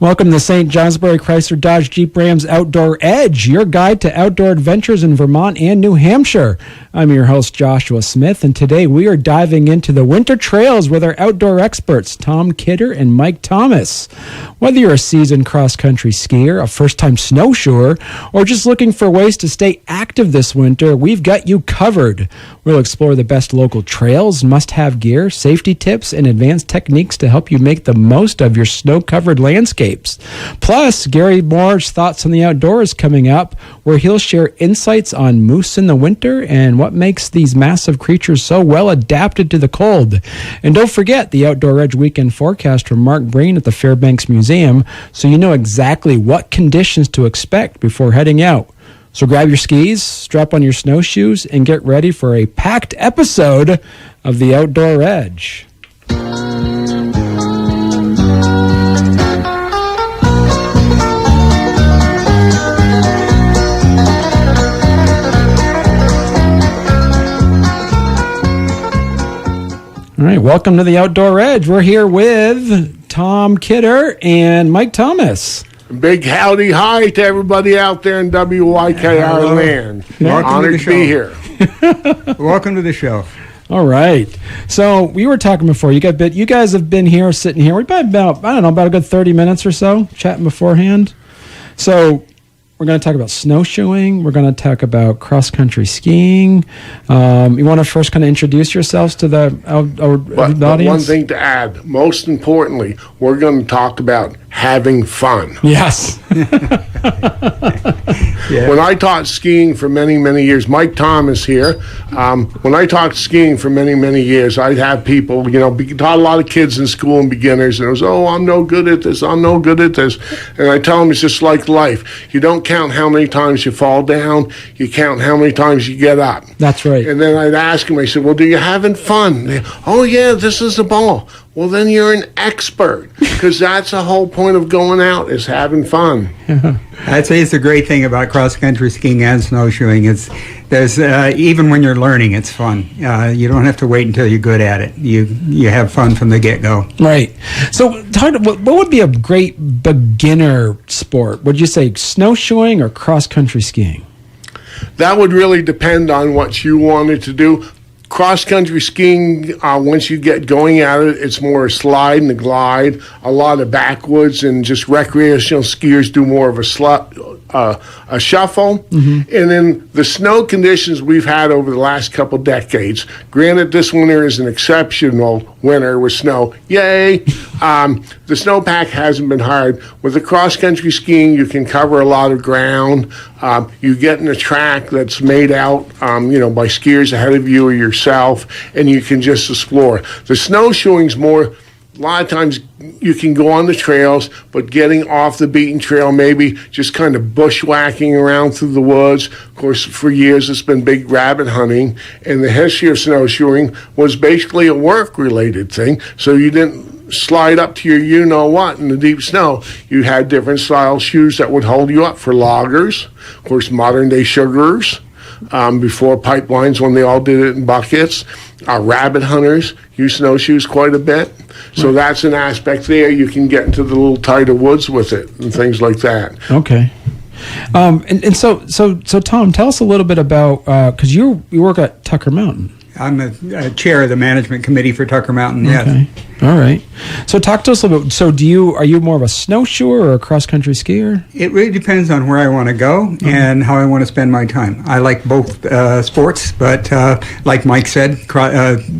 Welcome to St. Johnsbury Chrysler Dodge Jeep Ram's Outdoor Edge, your guide to outdoor adventures in Vermont and New Hampshire. I'm your host, Joshua Smith, and today we are diving into the winter trails with our outdoor experts, Tom Kidder and Mike Thomas. Whether you're a seasoned cross-country skier, a first-time snowshoer, or just looking for ways to stay active this winter, we've got you covered. We'll explore the best local trails, must-have gear, safety tips, and advanced techniques to help you make the most of your snow-covered landscape. Plus, Gary Moore's Thoughts on the Outdoors coming up, where he'll share insights on moose in the winter and what makes these massive creatures so well adapted to the cold. And don't forget the Outdoor Edge weekend forecast from Mark Breen at the Fairbanks Museum, so you know exactly what conditions to expect before heading out. So grab your skis, strap on your snowshoes, and get ready for a packed episode of the Outdoor Edge. All right, welcome to the Outdoor Edge. We're here with Tom Kidder and Mike Thomas. Big howdy hi to everybody out there in WYKR land. Honored to be here. Welcome to the show. All right. So we were talking before. You guys have been here, sitting here. We've been about a good 30 minutes or so chatting beforehand. So we're going to talk about snowshoeing. We're going to talk about cross-country skiing. You want to first kind of introduce yourselves to the audience? But one thing to add, most importantly, we're going to talk about having fun. Yes. Yeah. When I taught skiing for many, many years, Mike Thomas here, when I taught skiing for many, many years, I'd have people, taught a lot of kids in school and beginners, and it was, I'm no good at this, I'm no good at this. And I tell them it's just like life. You don't count how many times you fall down, you count how many times you get up. That's right. And then I'd ask them, I said, well, do you having fun? Oh, yeah, this is the ball. Well, then you're an expert, because that's the whole point of going out, is having fun. I'd say it's the great thing about cross-country skiing and snowshoeing. There's even when you're learning, it's fun. You don't have to wait until you're good at it. You have fun from the get-go. Right. So what would be a great beginner sport? Would you say snowshoeing or cross-country skiing? That would really depend on what you wanted to do. Cross-country skiing, once you get going at it, it's more a slide and a glide, a lot of backwoods, and just recreational skiers do more of a shuffle. Mm-hmm. And then the snow conditions we've had over the last couple decades, granted this winter is an exceptional winter with snow, yay! The snowpack hasn't been hard. With the cross-country skiing, you can cover a lot of ground. You get in a track that's made out, by skiers ahead of you or yourself, and you can just explore. The snowshoeing's more, a lot of times you can go on the trails, but getting off the beaten trail, maybe just kind of bushwhacking around through the woods. Of course, for years it's been big rabbit hunting, and the history of snowshoeing was basically a work-related thing, so you didn't slide up to your you-know-what in the deep snow. You had different style shoes that would hold you up for loggers, of course, modern-day sugarers, before pipelines when they all did it in buckets. Rabbit hunters use snowshoes quite a bit. So that's an aspect there. You can get into the little tighter woods with it and things like that. Okay. So Tom, tell us a little bit about, because you work at Tucker Mountain. I'm the chair of the management committee for Tucker Mountain. Yes. Okay. All right. So talk to us a little bit. So are you more of a snowshoer or a cross-country skier? It really depends on where I want to go and how I want to spend my time. I like both sports, but like Mike said,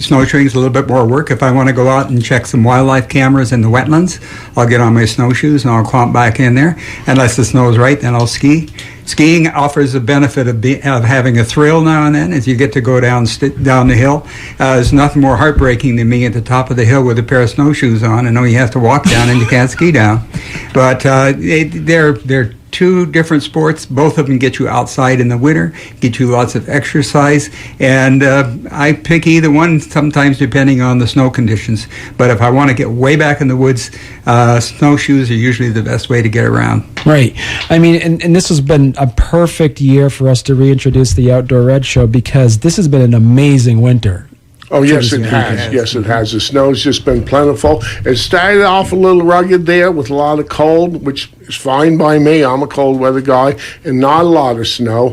snowshoeing is a little bit more work. If I want to go out and check some wildlife cameras in the wetlands, I'll get on my snowshoes and I'll clomp back in there. Unless the snow is right, then I'll ski. Skiing offers the benefit of having a thrill now and then as you get to go down the hill. There's nothing more heartbreaking than being at the top of the hill with a pair of snowshoes on and know you have to walk down and you can't ski down. But they're two different sports. Both of them get you outside in the winter, get you lots of exercise, and I pick either one sometimes depending on the snow conditions. But if I want to get way back in the woods, snowshoes are usually the best way to get around. Right. I mean, and this has been a perfect year for us to reintroduce the Outdoor Ed Show because this has been an amazing winter. Oh, yes, this it has. weekend. Yes, it has. The snow's just been plentiful. It started off a little rugged there with a lot of cold, which is fine by me. I'm a cold weather guy, and not a lot of snow,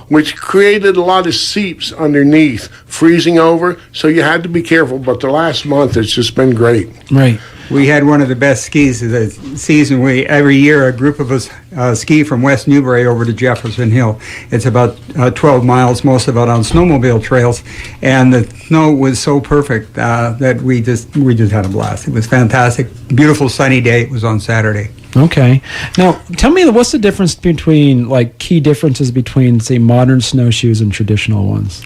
which created a lot of seeps underneath, freezing over. So you had to be careful. But the last month, it's just been great. Right. We had one of the best skis of the season. Every year, a group of us ski from West Newbury over to Jefferson Hill. It's about 12 miles, most of it on snowmobile trails, and the snow was so perfect that we just had a blast. It was fantastic. Beautiful sunny day. It was on Saturday. Okay. Now, tell me, what's the difference between, key differences between, say, modern snowshoes and traditional ones?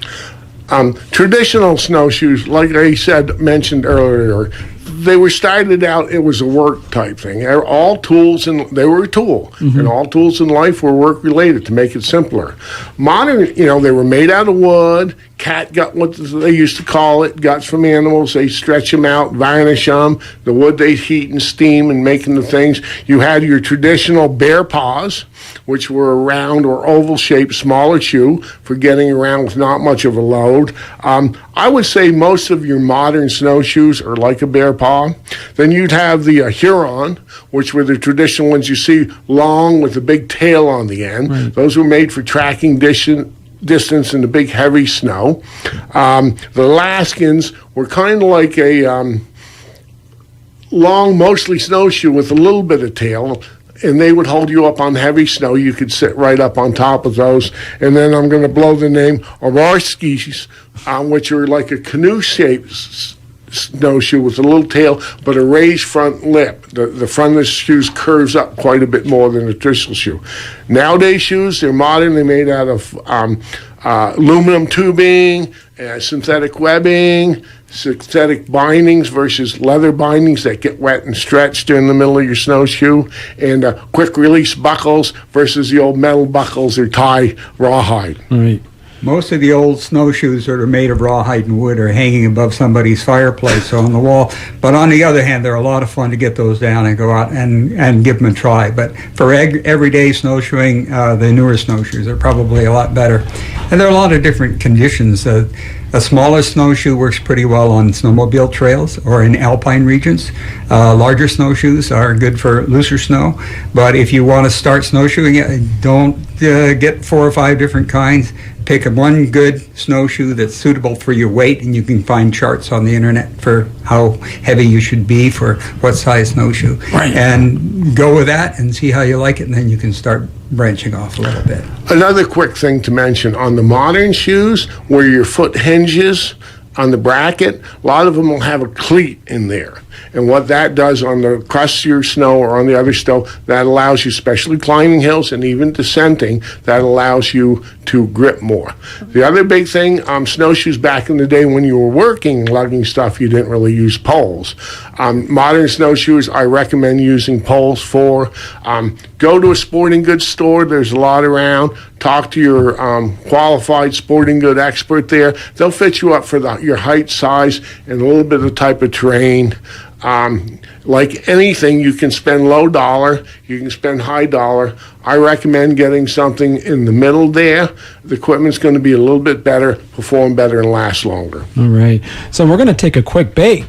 Traditional snowshoes, like I mentioned earlier, they were started out, it was a work type thing. They were all tools, and they were a tool. And all tools in life were work related to make it simpler. Modern, they were made out of wood, catgut, what they used to call it, guts from animals. They stretch them out, varnish them. The wood they heat and steam and making the things. You had your traditional bear paws, which were a round or oval shaped, smaller shoe for getting around with not much of a load. I would say most of your modern snowshoes are like a bear paw. Then you'd have the Huron, which were the traditional ones you see, long with a big tail on the end. Right. Those were made for tracking distance in the big heavy snow. The Alaskans were kind of like a long, mostly snowshoe with a little bit of tail, and they would hold you up on heavy snow. You could sit right up on top of those. And then I'm going to blow the name Orarskis, which are like a canoe-shaped snowshoe with a little tail, but a raised front lip. The front of the shoes curves up quite a bit more than a traditional shoe. Nowadays shoes, they're modern. They're made out of aluminum tubing, synthetic webbing, synthetic bindings versus leather bindings that get wet and stretched in the middle of your snowshoe, and quick release buckles versus the old metal buckles or tie rawhide. Right. Most of the old snowshoes that are made of rawhide and wood are hanging above somebody's fireplace on the wall. But on the other hand, they're a lot of fun to get those down and go out and give them a try. But for everyday snowshoeing, the newer snowshoes are probably a lot better. And there are a lot of different conditions. A smaller snowshoe works pretty well on snowmobile trails or in alpine regions. Larger snowshoes are good for looser snow. But if you want to start snowshoeing, don't get 4 or 5 different kinds. Pick one good snowshoe that's suitable for your weight, and you can find charts on the internet for how heavy you should be for what size snowshoe. Right. And go with that and see how you like it, and then you can start branching off a little bit. Another quick thing to mention, on the modern shoes, where your foot hinges on the bracket, a lot of them will have a cleat in there. And what that does on the crustier snow or on the other snow, that allows you, especially climbing hills and even descending, that allows you to grip more. The other big thing, snowshoes back in the day when you were working, lugging stuff, you didn't really use poles. Modern snowshoes, I recommend using poles for. Go to a sporting goods store, there's a lot around. Talk to your qualified sporting good expert there. They'll fit you up for your height, size, and a little bit of the type of terrain. Like anything, you can spend low dollar, you can spend high dollar. I recommend getting something in the middle there. The equipment's going to be a little bit better, perform better, and last longer. All right. So we're going to take a quick break.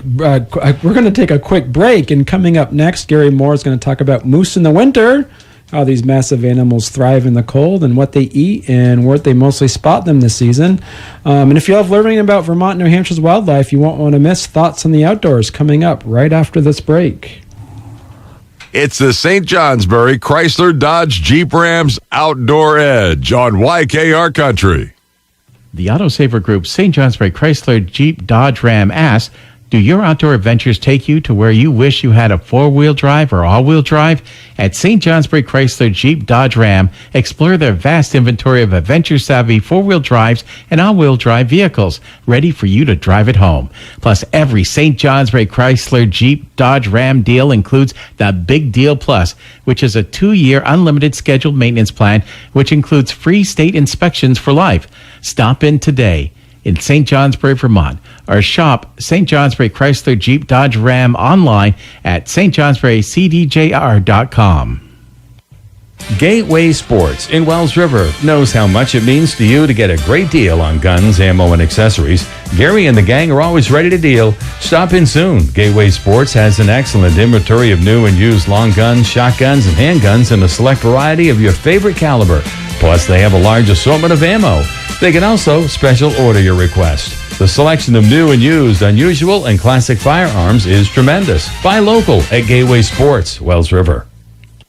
And coming up next, Gary Moore is going to talk about moose in the winter, how these massive animals thrive in the cold and what they eat and where they mostly spot them this season. And if you love learning about Vermont and New Hampshire's wildlife, you won't want to miss Thoughts on the Outdoors coming up right after this break. It's the St. Johnsbury Chrysler Dodge Jeep Rams Outdoor Edge on YKR Country. The Autosaver Group St. Johnsbury Chrysler Jeep Dodge Ram asks, do your outdoor adventures take you to where you wish you had a four-wheel drive or all-wheel drive? At St. Johnsbury Chrysler Jeep Dodge Ram, explore their vast inventory of adventure-savvy four-wheel drives and all-wheel drive vehicles ready for you to drive at home. Plus, every St. Johnsbury Chrysler Jeep Dodge Ram deal includes the Big Deal Plus, which is a 2-year unlimited scheduled maintenance plan, which includes free state inspections for life. Stop in today in St. Johnsbury, Vermont, or shop St. Johnsbury Chrysler Jeep Dodge Ram online at stjohnsburycdjr.com. Gateway Sports in Wells River knows how much it means to you to get a great deal on guns, ammo, and accessories. Gary and the gang are always ready to deal. Stop in soon. Gateway Sports has an excellent inventory of new and used long guns, shotguns, and handguns in a select variety of your favorite caliber. Plus, they have a large assortment of ammo. They can also special order your request. The selection of new and used, unusual, and classic firearms is tremendous. Buy local at Gateway Sports, Wells River.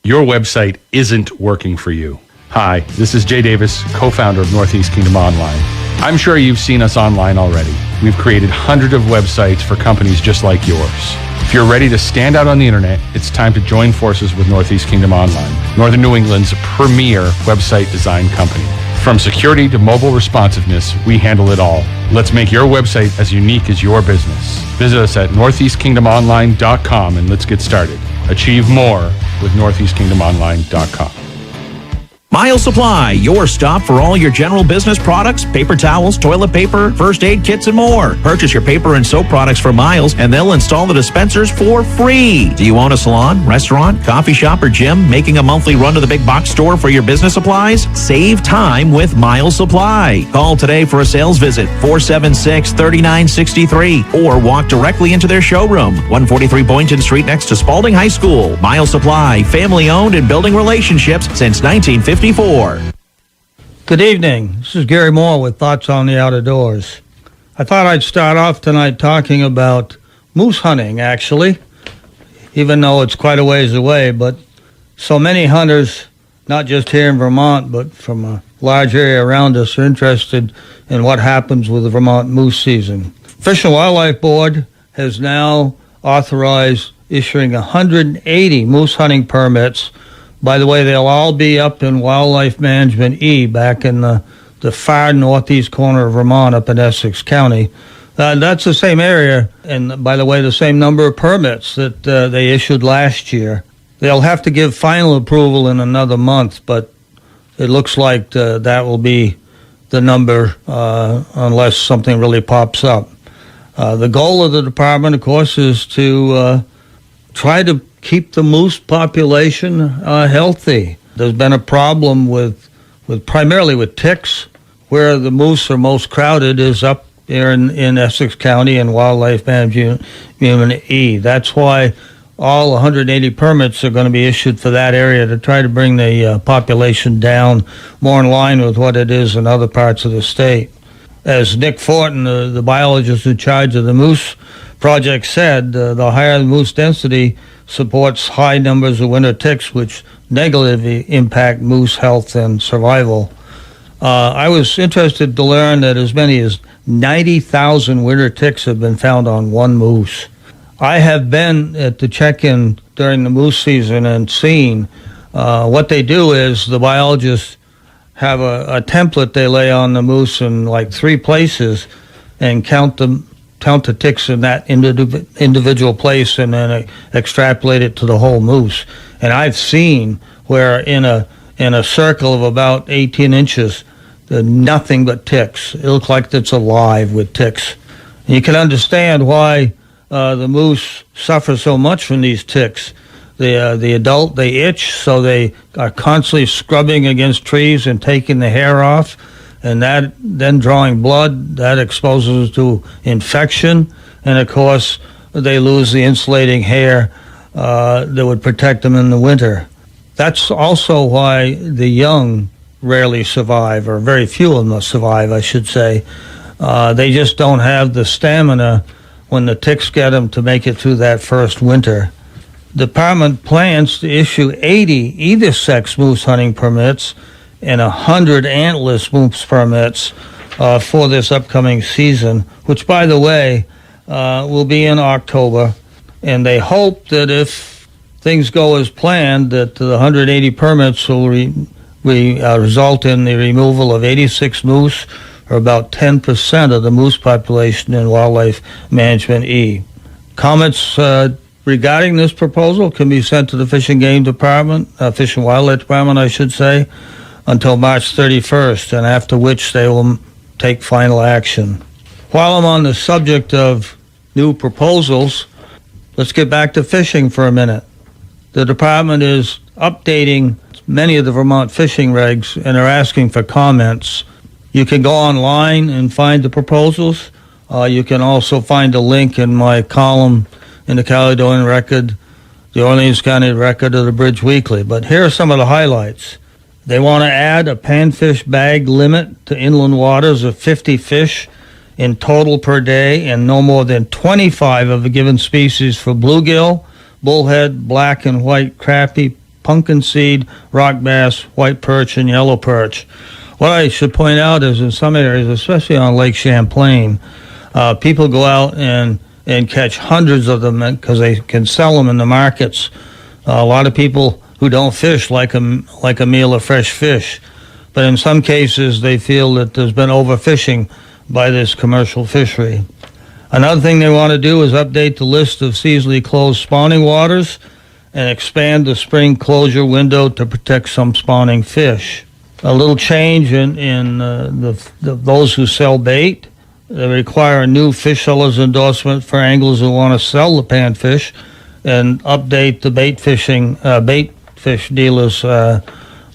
Your website isn't working for you. Hi, this is Jay Davis, co-founder of Northeast Kingdom Online. I'm sure you've seen us online already. We've created hundreds of websites for companies just like yours. If you're ready to stand out on the internet, it's time to join forces with Northeast Kingdom Online, Northern New England's premier website design company. From security to mobile responsiveness, we handle it all. Let's make your website as unique as your business. Visit us at northeastkingdomonline.com and let's get started. Achieve more with northeastkingdomonline.com. Miles Supply, your stop for all your general business products, paper towels, toilet paper, first aid kits, and more. Purchase your paper and soap products from Miles, and they'll install the dispensers for free. Do you own a salon, restaurant, coffee shop, or gym making a monthly run to the big box store for your business supplies? Save time with Miles Supply. Call today for a sales visit, 476-3963, or walk directly into their showroom, 143 Boynton Street next to Spalding High School. Miles Supply, family-owned and building relationships since 1954. Good evening. This is Gary Moore with Thoughts on the Outdoors. I thought I'd start off tonight talking about moose hunting, actually, even though it's quite a ways away. But so many hunters, not just here in Vermont, but from a large area around us, are interested in what happens with the Vermont moose season. Fish and Wildlife Board has now authorized issuing 180 moose hunting permits. By the way, they'll all be up in Wildlife Management E, back in the far northeast corner of Vermont, up in Essex County. That's the same area, and by the way, the same number of permits that they issued last year. They'll have to give final approval in another month, but it looks like that will be the number unless something really pops up. The goal of the department, of course, is to try to keep the moose population healthy. There's been a problem with primarily with ticks. Where the moose are most crowded is up here in Essex County and Wildlife Management E. That's why all 180 permits are going to be issued for that area to try to bring the population down more in line with what it is in other parts of the state. As Nick Fortin, the biologist in charge of the moose project, said, the higher the moose density supports high numbers of winter ticks, which negatively impact moose health and survival. I was interested to learn that as many as 90,000 winter ticks have been found on one moose. I have been at the check-in during the moose season and seen what they do is the biologists have a template they lay on the moose in like 3 places and count the ticks in that individual place and then extrapolate it to the whole moose. And I've seen where in a circle of about 18 inches, nothing but ticks. It looks like it's alive with ticks. And you can understand why the moose suffer so much from these ticks. The adult, they itch, so they are constantly scrubbing against trees and taking the hair off. And that then drawing blood, that exposes to infection. And of course, they lose the insulating hair that would protect them in the winter. That's also why the young rarely survive, or very few of them survive, I should say. They just don't have the stamina when the ticks get them to make it through that first winter. The department plans to issue 80 either sex moose hunting permits and 100 antlerless moose permits for this upcoming season, which, by the way, will be in October. And they hope that if things go as planned, that the 180 permits will result in the removal of 86 moose, or about 10% of the moose population in Wildlife Management E. Comments regarding this proposal can be sent to the Fish and Game Department, Fish and Wildlife Department, I should say, until March 31st, and after which they will take final action. While I'm on the subject of new proposals, let's get back to fishing for a minute. the department is updating many of the Vermont fishing regs and are asking for comments. You can go online and find the proposals. You can also find a link in my column in the Caledonian Record, the Orleans County Record, of the Bridge Weekly. But here are some of the highlights. They want to add a panfish bag limit to inland waters of 50 fish in total per day and no more than 25 of a given species for bluegill, bullhead, black and white crappie, pumpkin seed, rock bass, white perch, and yellow perch. What I should point out is in some areas, especially on Lake Champlain, people go out and catch hundreds of them because they can sell them in the markets. A lot of people who don't fish like a meal of fresh fish, but in some cases they feel that there's been overfishing by this commercial fishery. Another thing they want to do is update the list of seasonally closed spawning waters and expand the spring closure window to protect some spawning fish. A little change in those who sell bait. They require a new fish seller's endorsement for anglers who want to sell the panfish, and update the bait fish dealers'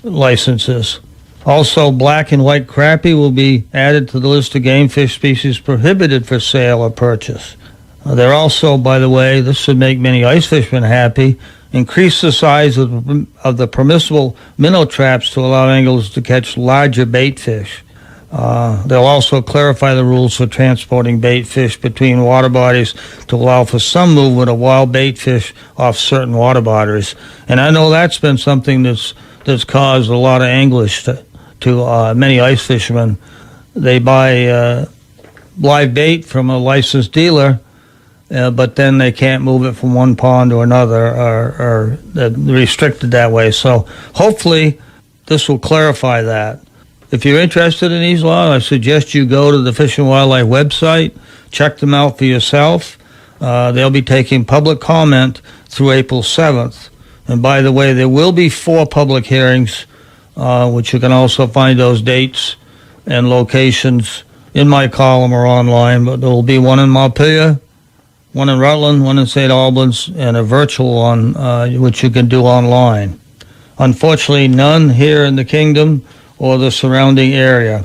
licenses. Also, black and white crappie will be added to the list of game fish species prohibited for sale or purchase. They're also, by the way, this should make many ice fishermen happy, increase the size of the permissible minnow traps to allow anglers to catch larger bait fish. They'll also clarify the rules for transporting bait fish between water bodies to allow for some movement of wild bait fish off certain water bodies. And I know that's been something that's caused a lot of anguish to many ice fishermen. They buy live bait from a licensed dealer, but then they can't move it from one pond to another, or restricted that way. So hopefully this will clarify that. If you're interested in these laws, I suggest you go to the Fish and Wildlife website, check them out for yourself. They'll be taking public comment through April 7th. And by the way, there will be 4 public hearings, which you can also find those dates and locations in my column or online. But there will be one in Montpelier, one in Rutland, one in St. Albans, and a virtual one, which you can do online. Unfortunately, none here in the Kingdom or the surrounding area.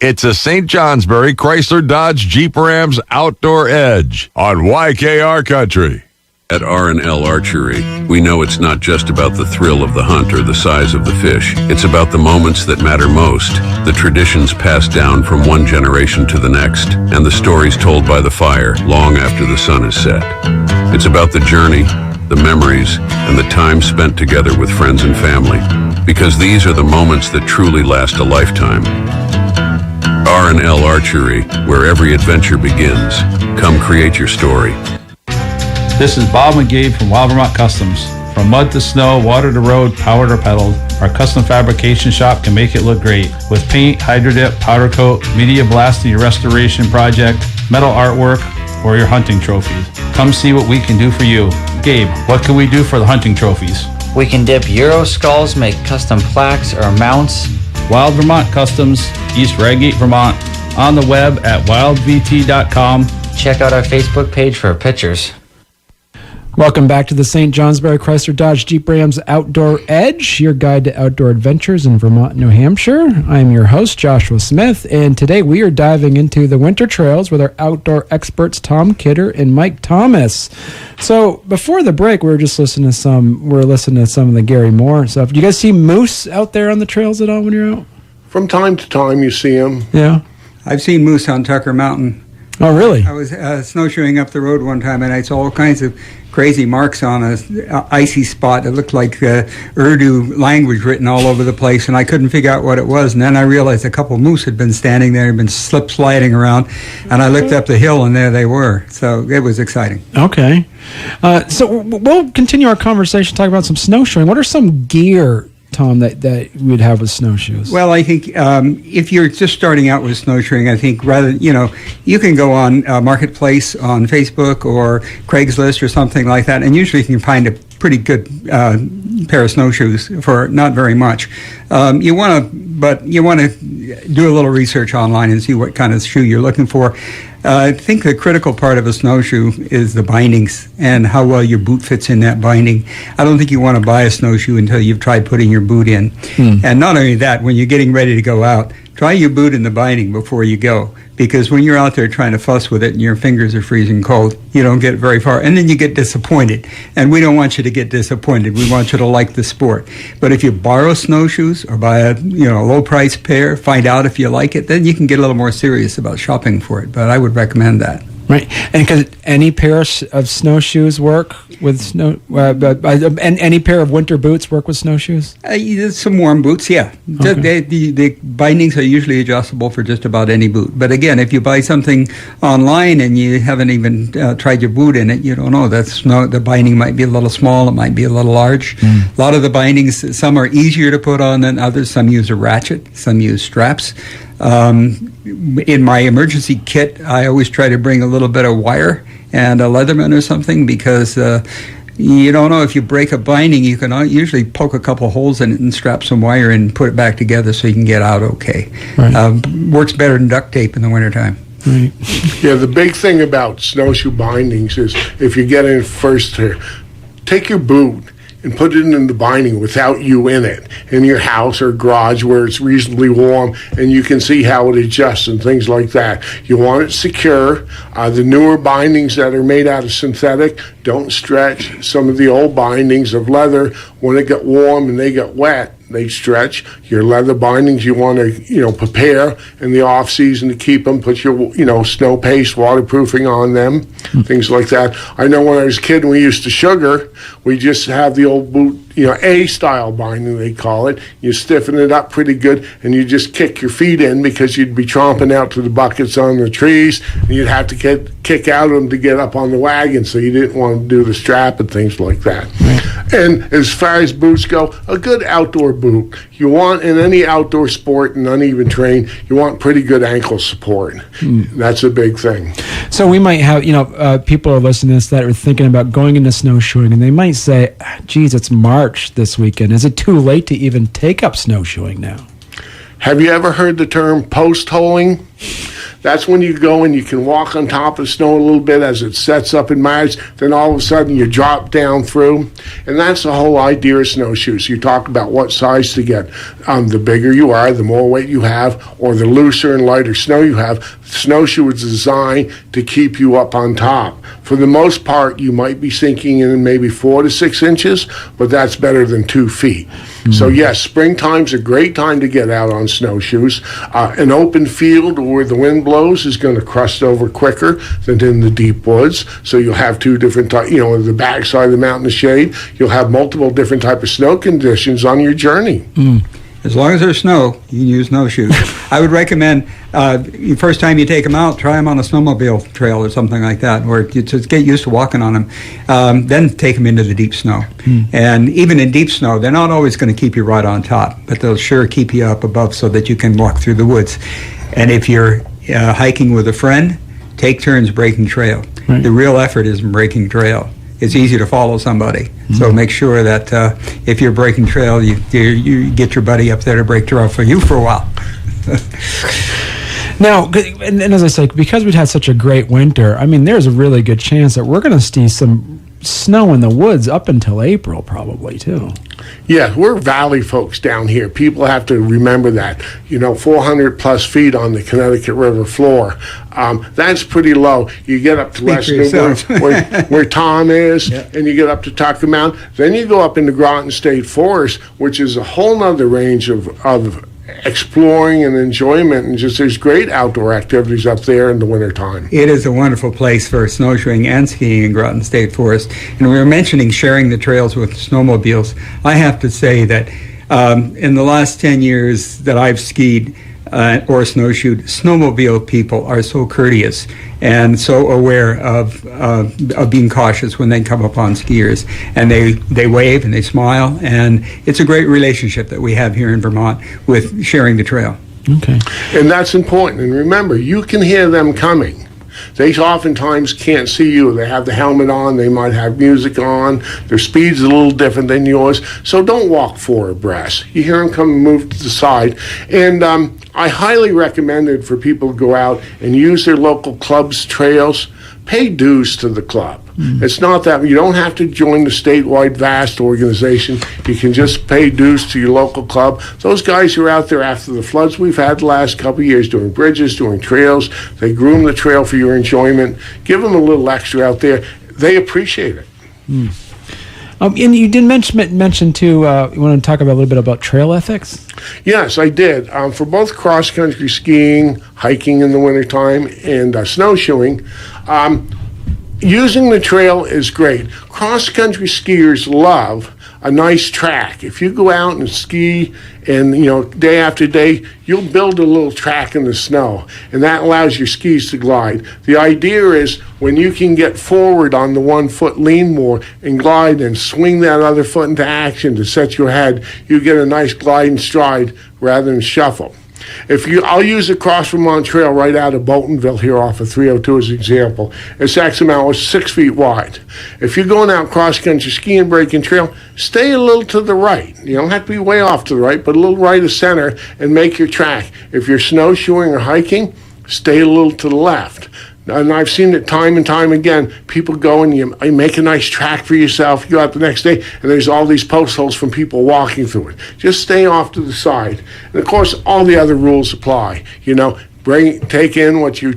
It's a St. Johnsbury Chrysler Dodge Jeep Rams Outdoor Edge on YKR Country. At R&L Archery, we know it's not just about the thrill of the hunt or the size of the fish. It's about the moments that matter most, the traditions passed down from one generation to the next, and the stories told by the fire long after the sun is set. It's about the journey, the memories, and the time spent together with friends and family, because these are the moments that truly last a lifetime. R&L Archery, where every adventure begins. Come create your story. This is Bob McGee from Wild Vermont Customs. From mud to snow, water to road, power to pedal, our custom fabrication shop can make it look great. With paint, hydro dip, powder coat, media blasting your restoration project, metal artwork, or your hunting trophies. Come see what we can do for you. Gabe, what can we do for the hunting trophies? We can dip Euro skulls, make custom plaques or mounts. Wild Vermont Customs, East Redgate, Vermont. On the web at wildvt.com. Check out our Facebook page for pictures. Welcome back to the St. Johnsbury Chrysler Dodge Jeep Rams Outdoor Edge, your guide to outdoor adventures in Vermont and New Hampshire. I'm your host, Joshua Smith, and today we are diving into the winter trails with our outdoor experts, Tom Kidder and Mike Thomas. So before the break, we were listening to some of the Gary Moore stuff. Do you guys see moose out there on the trails at all when you're out? From time to time, you see them. Yeah. I've seen moose on Tucker Mountain. Oh, really? I was snowshoeing up the road one time, and I saw all kinds of crazy marks on a icy spot that looked like Urdu language written all over the place, and I couldn't figure out what it was. And then I realized a couple of moose had been standing there, had been sliding around, and I looked up the hill, and there they were. So it was exciting. Okay. So we'll continue our conversation, talk about some snowshoeing. What are some gear, Tom, that we'd have with snowshoes? Well, I think if you're just starting out with snowshoeing, I think you can go on Marketplace on Facebook or Craigslist or something like that, and usually you can find a pretty good pair of snowshoes for not very much. You want to do a little research online and see what kind of shoe you're looking for. I think the critical part of a snowshoe is the bindings and how well your boot fits in that binding. I don't think you want to buy a snowshoe until you've tried putting your boot in. And not only that, when you're getting ready to go out, try your boot in the binding before you go. Because when you're out there trying to fuss with it and your fingers are freezing cold, you don't get very far. And then you get disappointed. And we don't want you to get disappointed. We want you to like the sport. But if you borrow snowshoes or buy a low-price pair, find out if you like it, then you can get a little more serious about shopping for it. But I would recommend that. Right, and because any pair of snowshoes work with and any pair of winter boots work with snowshoes. Some warm boots, yeah. Okay. The bindings are usually adjustable for just about any boot. But again, if you buy something online and you haven't even tried your boot in it, you don't know. The binding might be a little small, it might be a little large. A lot of the bindings, some are easier to put on than others. Some use a ratchet, some use straps. In my emergency kit, I always try to bring a little bit of wire and a Leatherman or something because you don't know if you break a binding, you can usually poke a couple holes in it and strap some wire and put it back together so you can get out okay. Right. Works better than duct tape in the wintertime. Right. Yeah, the big thing about snowshoe bindings is if you get in first here, take your boot and put it in the binding without you in it, in your house or garage where it's reasonably warm and you can see how it adjusts and things like that. You want it secure. The newer bindings that are made out of synthetic don't stretch. Some of the old bindings of leather, when it got warm and they got wet, they stretch. Your leather bindings you want to, prepare in the off season to keep them. Put your, snow paste, waterproofing on them, things like that. I know when I was a kid and we used to sugar, we just have the old boot, A-style binding, they call it. You stiffen it up pretty good, and you just kick your feet in because you'd be tromping out to the buckets on the trees, and you'd have to kick out of them to get up on the wagon, so you didn't want to do the strap and things like that. And as far as boots go, a good outdoor boot. You want, in any outdoor sport and uneven terrain, you want pretty good ankle support. That's a big thing. So we might have, people are listening to this that are thinking about going into snowshoeing, and they might say, geez, it's March this weekend. Is it too late to even take up snowshoeing now? Have you ever heard the term post-holing? That's when you go and you can walk on top of snow a little bit as it sets up in March, then all of a sudden you drop down through. And that's the whole idea of snowshoes. You talk about what size to get. The bigger you are, the more weight you have, or the looser and lighter snow you have. Snowshoe is designed to keep you up on top. For the most part, you might be sinking in maybe 4 to 6 inches, but that's better than 2 feet. So yes, springtime's a great time to get out on snowshoes. An open field where the wind blows is going to crust over quicker than in the deep woods. So you'll have two different types, the backside of the mountain, the shade. You'll have multiple different type of snow conditions on your journey. As long as there's snow, you can use snowshoes. I would recommend, the first time you take them out, try them on a snowmobile trail or something like that, or you just get used to walking on them. Then take them into the deep snow. And even in deep snow, they're not always going to keep you right on top, but they'll sure keep you up above so that you can walk through the woods. And if you're hiking with a friend, take turns breaking trail. The real effort is breaking trail. It's easy to follow somebody. So make sure that if you're breaking trail, you get your buddy up there to break trail for you for a while. Now, and as I say, because we've had such a great winter, I mean, there's a really good chance that we're going to see some snow in the woods up until April, probably, too. Yeah, we're valley folks down here. People have to remember that. 400 plus feet on the Connecticut River floor. That's pretty low. You get up to West Newbury, where Tom is, and you get up to Tucker Mountain. Then you go up into Groton State Forest, which is a whole nother range of exploring and enjoyment, and just there's great outdoor activities up there in the wintertime. It is a wonderful place for snowshoeing and skiing in Groton State Forest. And we were mentioning sharing the trails with snowmobiles. I have to say that in the last 10 years that I've skied or snowshoed, snowmobile people are so courteous and so aware of being cautious when they come upon skiers. And they wave and they smile, and it's a great relationship that we have here in Vermont with sharing the trail. Okay. And that's important. And remember, you can hear them coming. They oftentimes can't see you. They have the helmet on, they might have music on, their speed's a little different than yours, so don't walk four abreast. You hear them come and move to the side. And I highly recommend it for people to go out and use their local club's trails. Pay dues to the club. It's not that you don't have to join the statewide vast organization. You can just pay dues to your local club. Those guys are out there after the floods we've had the last couple of years doing bridges, doing trails. They groom the trail for your enjoyment. Give them a little extra out there. They appreciate it. And you did mention too, you want to talk about a little bit about trail ethics? Yes, I did. For both cross-country skiing, hiking in the wintertime, and snowshoeing, using the trail is great. Cross-country skiers love a nice track. If you go out and ski and, day after day, you'll build a little track in the snow, and that allows your skis to glide. The idea is when you can get forward on the 1 foot lean more and glide and swing that other foot into action to set your head, you get a nice glide and stride rather than shuffle. I'll use the Cross Vermont Trail right out of Boltonville here off of 302 as an example. It's X amount, it's 6 feet wide. If you're going out cross-country skiing, breaking trail, stay a little to the right. You don't have to be way off to the right, but a little right of center and make your track. If you're snowshoeing or hiking, stay a little to the left. And I've seen it time and time again. People go and you make a nice track for yourself. You go out the next day, and there's all these post holes from people walking through it. Just stay off to the side. And, of course, all the other rules apply. Take in what you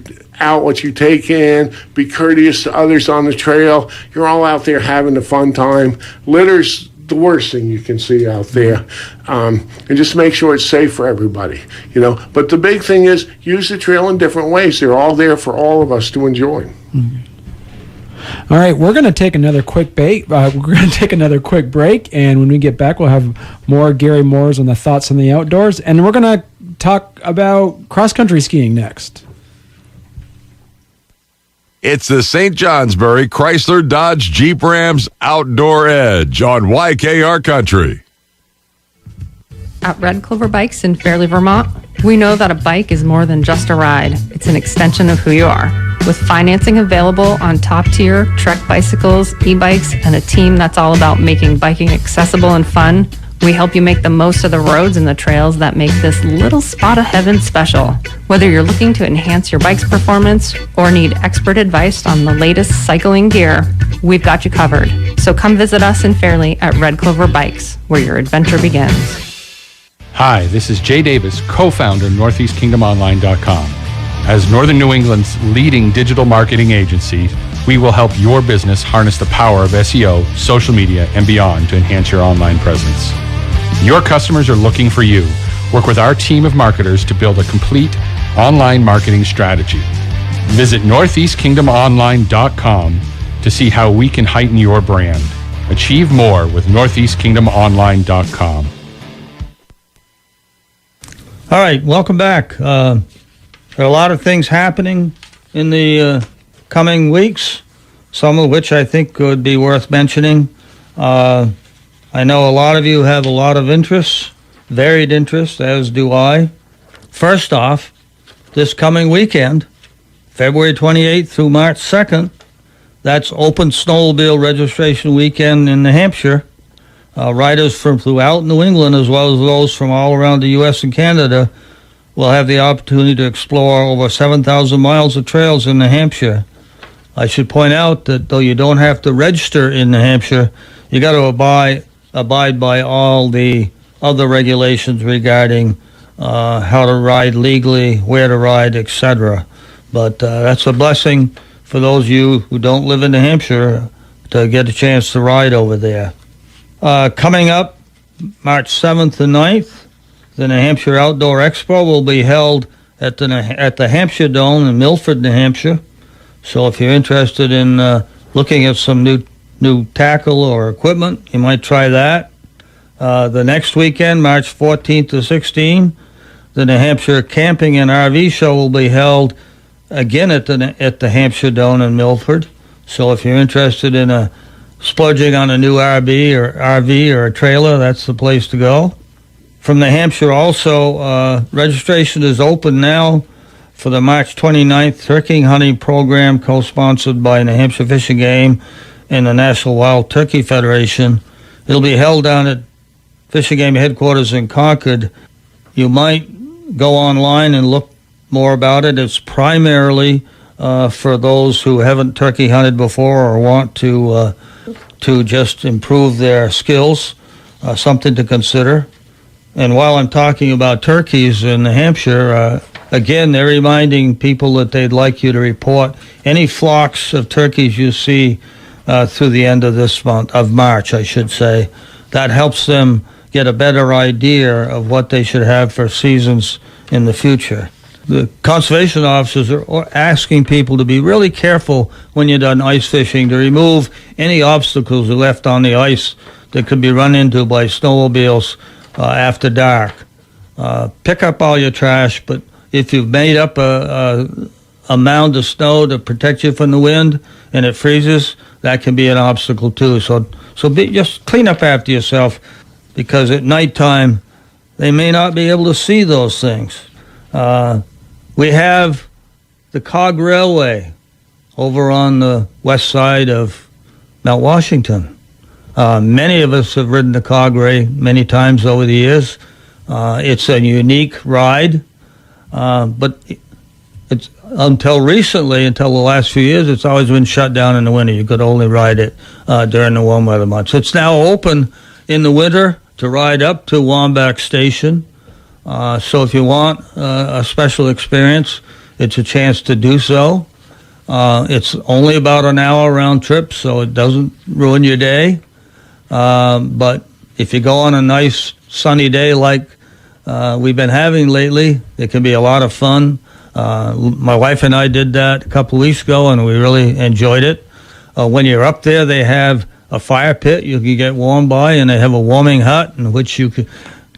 take in. Be courteous to others on the trail. You're all out there having a fun time. Litter's the worst thing you can see out there, and just make sure it's safe for everybody, But the big thing is use the trail in different ways. They're all there for all of us to enjoy. All right, we're going to take another quick break. And when we get back, we'll have more Gary Moore's on the thoughts on the outdoors, and we're going to talk about cross-country skiing next. It's the St. Johnsbury Chrysler Dodge Jeep Rams Outdoor Edge on YKR Country. At Red Clover Bikes in Fairleigh, Vermont, we know that a bike is more than just a ride. It's an extension of who you are. With financing available on top-tier Trek bicycles, e-bikes, and a team that's all about making biking accessible and fun, we help you make the most of the roads and the trails that make this little spot of heaven special. Whether you're looking to enhance your bike's performance or need expert advice on the latest cycling gear, we've got you covered. So come visit us in Fairleigh at Red Clover Bikes, where your adventure begins. Hi, this is Jay Davis, co-founder of NortheastKingdomOnline.com. As Northern New England's leading digital marketing agency, we will help your business harness the power of SEO, social media, and beyond to enhance your online presence. Your customers are looking for you. Work with our team of marketers to build a complete online marketing strategy. Visit NortheastKingdomOnline.com to see how we can heighten your brand. Achieve more with NortheastKingdomOnline.com. All right, welcome back. There are a lot of things happening in the coming weeks, some of which I think would be worth mentioning. I know a lot of you have a lot of interests, varied interests, as do I. First off, this coming weekend, February 28th through March 2nd, that's Open Snowmobile Registration Weekend in New Hampshire. Riders from throughout New England, as well as those from all around the U.S. and Canada, will have the opportunity to explore over 7,000 miles of trails in New Hampshire. I should point out that though you don't have to register in New Hampshire, you got to abide by all the other regulations regarding how to ride legally, where to ride, etc. But that's a blessing for those of you who don't live in New Hampshire to get a chance to ride over there. Coming up, March 7th and 9th, the New Hampshire Outdoor Expo will be held at the Hampshire Dome in Milford, New Hampshire. So if you're interested in looking at some new tackle or equipment, you might try that. The next weekend, March 14th to 16th, the New Hampshire Camping and RV Show will be held again at the Hampshire Dome in Milford. So if you're interested in splurging on a new RV or a trailer, that's the place to go. From New Hampshire also, registration is open now for the March 29th turkey hunting program co-sponsored by New Hampshire Fish and Game and the National Wild Turkey Federation. It'll be held down at Fish and Game headquarters in Concord. You might go online and look more about it. It's primarily for those who haven't turkey hunted before or want to just improve their skills, something to consider. And while I'm talking about turkeys in New Hampshire, again, they're reminding people that they'd like you to report any flocks of turkeys you see through the end of this month, of March, I should say. That helps them get a better idea of what they should have for seasons in the future. The conservation officers are asking people to be really careful when you're done ice fishing, to remove any obstacles left on the ice that could be run into by snowmobiles after dark. Pick up all your trash, but if you've made up a mound of snow to protect you from the wind and it freezes, that can be an obstacle too. So just clean up after yourself, because at nighttime they may not be able to see those things. We have the Cog Railway over on the west side of Mount Washington. Many of us have ridden the Cog Ray many times over the years. It's a unique ride, but it's until recently, until the last few years, it's always been shut down in the winter. You could only ride it during the warm weather months. It's now open in the winter to ride up to Wambach Station. So if you want a special experience, it's a chance to do so. It's only about an hour round trip, so it doesn't ruin your day. But if you go on a nice sunny day like we've been having lately, it can be a lot of fun. My wife and I did that a couple weeks ago, and we really enjoyed it. When you're up there, they have a fire pit you can get warmed by, and they have a warming hut in which you can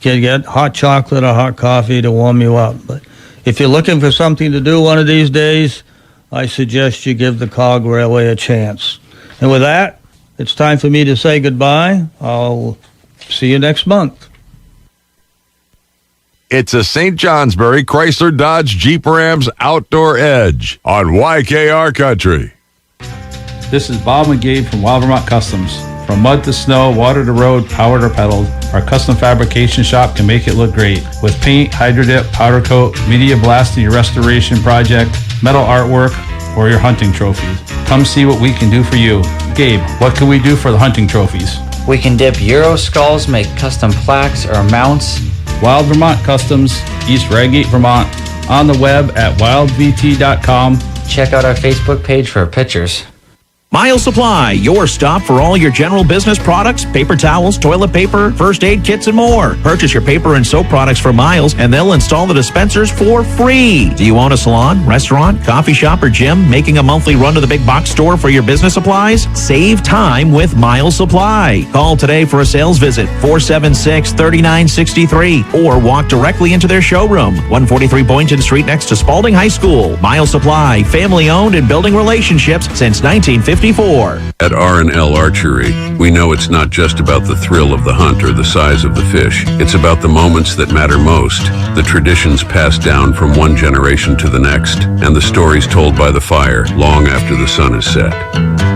get hot chocolate or hot coffee to warm you up. But if you're looking for something to do one of these days, I suggest you give the Cog Railway a chance. And with that, it's time for me to say goodbye. I'll see you next month. It's a St. Johnsbury Chrysler Dodge Jeep Rams Outdoor Edge on YKR Country. This is Bob McGee from Wild Vermont Customs. From mud to snow, water to road, power to pedal, our custom fabrication shop can make it look great. With paint, hydro dip, powder coat, media blast in your restoration project, metal artwork, or your hunting trophies. Come see what we can do for you. Gabe, what can we do for the hunting trophies? We can dip Euro skulls, make custom plaques or mounts. Wild Vermont Customs, East Redgate, Vermont. On the web at wildvt.com. Check out our Facebook page for pictures. Miles Supply, your stop for all your general business products, paper towels, toilet paper, first aid kits, and more. Purchase your paper and soap products for Miles, and they'll install the dispensers for free. Do you own a salon, restaurant, coffee shop, or gym, making a monthly run to the big box store for your business supplies? Save time with Miles Supply. Call today for a sales visit, 476-3963, or walk directly into their showroom, 143 Boynton Street next to Spalding High School. Miles Supply, family-owned and building relationships since 1954. At R&L Archery, we know it's not just about the thrill of the hunt or the size of the fish. It's about the moments that matter most, the traditions passed down from one generation to the next, and the stories told by the fire long after the sun is set.